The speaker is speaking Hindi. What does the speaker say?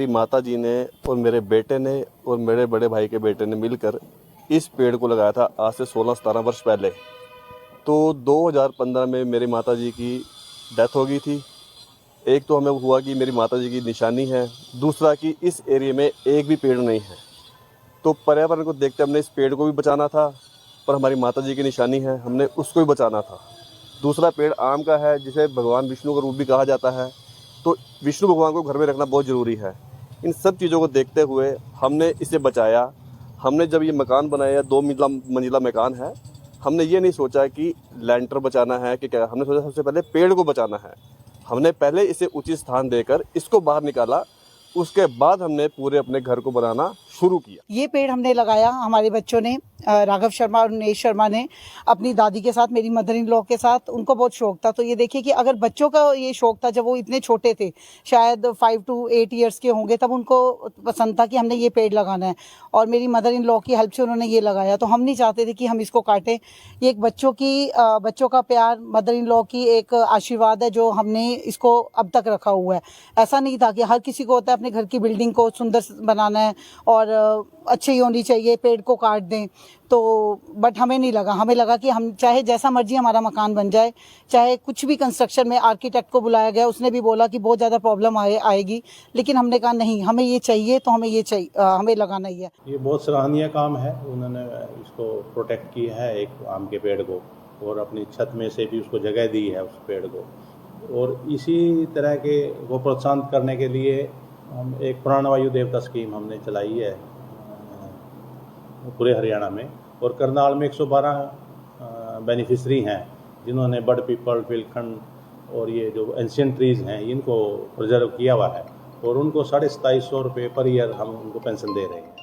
मेरी माताजी ने और मेरे बेटे ने और मेरे बड़े भाई के बेटे ने मिलकर इस पेड़ को लगाया था आज से 16-17 वर्ष पहले। तो 2015 में मेरी माताजी की डेथ हो गई थी। एक तो हमें हुआ कि मेरी माताजी की निशानी है, दूसरा कि इस एरिया में एक भी पेड़ नहीं है। तो पर्यावरण को देखते हमने इस पेड़ को भी बचाना था, पर हमारी माताजी की निशानी है, हमने उसको भी बचाना था। दूसरा पेड़ आम का है, जिसे भगवान विष्णु का रूप भी कहा जाता है। तो विष्णु भगवान को घर में रखना बहुत ज़रूरी है। इन सब चीज़ों को देखते हुए हमने इसे बचाया। हमने जब ये मकान बनाया, 2 मंजिला मकान है, हमने ये नहीं सोचा कि लैंटर बचाना है कि क्या, हमने सोचा सबसे पहले पेड़ को बचाना है। हमने पहले इसे उचित स्थान देकर इसको बाहर निकाला, उसके बाद हमने पूरे अपने घर को बनाना शुरू किया। ये पेड़ हमने लगाया, हमारे बच्चों ने, राघव शर्मा और नेश शर्मा ने, अपनी दादी के साथ, मेरी मदर इन लॉ के साथ। उनको बहुत शौक था। तो ये देखिए कि अगर बच्चों का ये शौक था, जब वो इतने छोटे थे, शायद 5 to 8 ईयर्स के होंगे, तब उनको पसंद था कि हमने ये पेड़ लगाना है। और मेरी मदर इन लॉ की हेल्प से उन्होंने ये लगाया। तो हम नहीं चाहते थे कि हम इसको काटें। ये एक बच्चों का प्यार, मदर इन लॉ की एक आशीर्वाद है, जो हमने इसको अब तक रखा हुआ है। ऐसा नहीं था कि हर किसी को होता है अपने घर की बिल्डिंग को सुंदर बनाना है और अच्छी होनी चाहिए, पेड़ को काट दें। तो बट हमें नहीं लगा, हमें लगा कि हम चाहे जैसा मर्जी हमारा मकान बन जाए, चाहे कुछ भी कंस्ट्रक्शन में आर्किटेक्ट को बुलाया गया, उसने भी बोला कि बहुत ज़्यादा प्रॉब्लम आएगी, लेकिन हमने कहा नहीं, हमें ये चाहिए तो हमें ये चाहिए, हमें लगाना ही है। ये बहुत सराहनीय काम है। उन्होंने इसको प्रोटेक्ट किया है, एक आम के पेड़ को, और अपनी छत में से भी उसको जगह दी है उस पेड़ को। और इसी तरह के को प्रोत्साहन करने के लिए हम एक प्राणवायु देवता स्कीम हमने चलाई है पूरे हरियाणा में। और करनाल में 112 बेनिफिशरी हैं, जिन्होंने बड़ पीपल, पिलखंड और ये जो एंशियंट ट्रीज़ हैं, इनको प्रिजर्व किया हुआ है। और उनको 2750 रुपये पर ईयर हम उनको पेंशन दे रहे हैं।